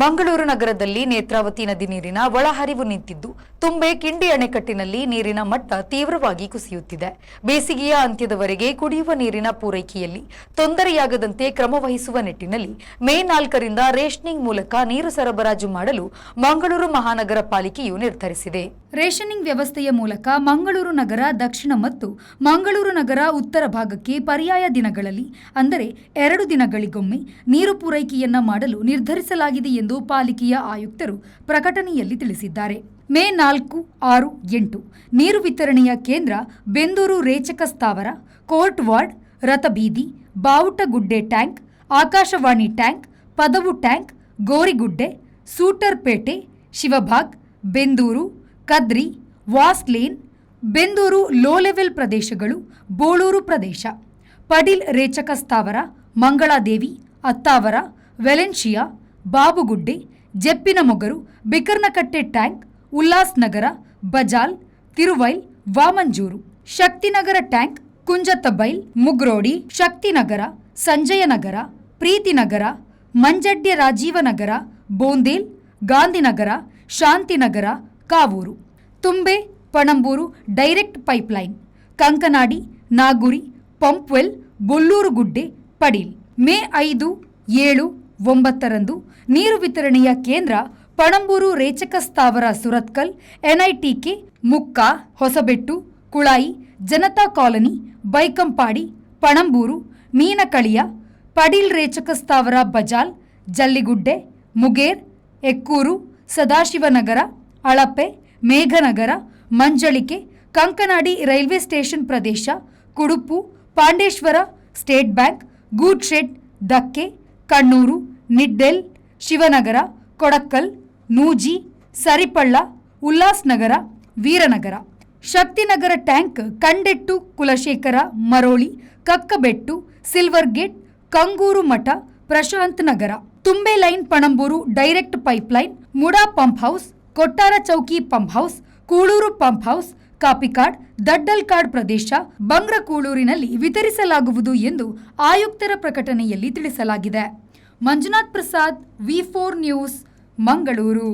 ಮಂಗಳೂರು ನಗರದಲ್ಲಿ ನೇತ್ರಾವತಿ ನದಿ ನೀರಿನ ಒಳಹರಿವು ನಿಂತಿದ್ದು ತುಂಬೆ ಕಿಂಡಿ ಅಣೆಕಟ್ಟಿನಲ್ಲಿ ನೀರಿನ ಮಟ್ಟ ತೀವ್ರವಾಗಿ ಕುಸಿಯುತ್ತಿದೆ. ಬೇಸಿಗೆಯ ಅಂತ್ಯದವರೆಗೆ ಕುಡಿಯುವ ನೀರಿನ ಪೂರೈಕೆಯಲ್ಲಿ ತೊಂದರೆಯಾಗದಂತೆ ಕ್ರಮ ವಹಿಸುವ ನಿಟ್ಟಿನಲ್ಲಿ ಮೇ 4ರಿಂದ ರೇಷನಿಂಗ್ ಮೂಲಕ ನೀರು ಸರಬರಾಜು ಮಾಡಲು ಮಂಗಳೂರು ಮಹಾನಗರ ಪಾಲಿಕೆಯು ನಿರ್ಧರಿಸಿದೆ. ರೇಷನಿಂಗ್ ವ್ಯವಸ್ಥೆಯ ಮೂಲಕ ಮಂಗಳೂರು ನಗರ ದಕ್ಷಿಣ ಮತ್ತು ಮಂಗಳೂರು ನಗರ ಉತ್ತರ ಭಾಗಕ್ಕೆ ಪರ್ಯಾಯ ದಿನಗಳಲ್ಲಿ ಅಂದರೆ 2 ದಿನಗಳಿಗೊಮ್ಮೆ ನೀರು ಪೂರೈಕೆಯನ್ನ ಮಾಡಲು ನಿರ್ಧರಿಸಲಾಗಿದೆ ಎಂದು ಪಾಲಿಕೆಯ ಆಯುಕ್ತರು ಪ್ರಕಟಣೆಯಲ್ಲಿ ತಿಳಿಸಿದ್ದಾರೆ. ಮೇ 4, 6, 8 ನೀರು ವಿತರಣೆಯ ಕೇಂದ್ರ ಬೆಂದೂರು ರೇಚಕ ಸ್ಥಾವರ, court ward, Rathabeedi, Bavutagudde tank, Akashvani tank, Padavu tank, Gorigudde, Sooterpete, Shivabagh, Bendur, Kadri, Vaslane, Bendur low level ಪ್ರದೇಶಗಳು, ಬೋಳೂರು ಪ್ರದೇಶ, ಪಡಿಲ್ ರೇಚಕ ಸ್ಥಾವರ, Mangaladevi, Attavar, Valencia, Babugudde, Jeppinamogaru, Bikarnakatte tank, Ullas Nagar, Bajal, Tiruvail, Vamanjoor, Shaktinagar tank, Kunjathbail, Mugrodi, Shaktinagar, Sanjaynagar, Preetinagar, Manjady Rajivnagar, Bondel, Gandhinagar, Shantinagar, Kavoor, Thumbe, Panambur direct pipeline, Kankanady, Naguri, Pumpwell, Bollurugudde, Padil. May 5, 7, 9ರಂದು ನೀರು ವಿತರಣೆಯ ಕೇಂದ್ರ ಪಣಂಬೂರು ರೇಚಕ ಸ್ಥಾವರ, ಸುರತ್ಕಲ್, ಎನ್ಐಟಿಕೆ, ಮುಕ್ಕಾ, ಹೊಸಬೆಟ್ಟು, ಕುಳಾಯಿ, ಜನತಾ ಕಾಲನಿ, ಬೈಕಂಪಾಡಿ, ಪಣಂಬೂರು, ಮೀನಕಳಿಯ, ಪಡೀಲ್ ರೇಚಕ ಸ್ಥಾವರ, ಬಜಾಲ್, ಜಲ್ಲಿಗುಡ್ಡೆ, ಮುಗೇರ್, ಎಕ್ಕೂರು, ಸದಾಶಿವನಗರ, ಅಳಪೆ, ಮೇಘನಗರ, ಮಂಜಳಿಕೆ, ಕಂಕನಾಡಿ ರೈಲ್ವೆ ಸ್ಟೇಷನ್ ಪ್ರದೇಶ, Kudupu, Pandeshwar, state bank, good shed, Dakke, Kannur, Niddel, Shivanagar, Kodakkal, Nooji, Saripalla, Ullasnagar, Veeranagar, Shaktinagar tank, Kandettu, Kulashekar, Maroli, Kakkabettu, silver gate, Kangur Matha, Prashanth Nagar, Thumbe line Panambur direct pipeline, MUDA pump house, Kottara Chowki pump house, Kulur pump house, Kapikad, ದಡ್ಡಲ್ಕಾಡ್ ಪ್ರದೇಶ, ಬಂಗ್ರಕೂಳೂರಿನಲ್ಲಿ ವಿತರಿಸಲಾಗುವುದು ಎಂದು ಆಯುಕ್ತರ ಪ್ರಕಟಣೆಯಲ್ಲಿ ತಿಳಿಸಲಾಗಿದೆ. ಮಂಜುನಾಥ್ ಪ್ರಸಾದ್, ವಿ4 ನ್ಯೂಸ್, ಮಂಗಳೂರು.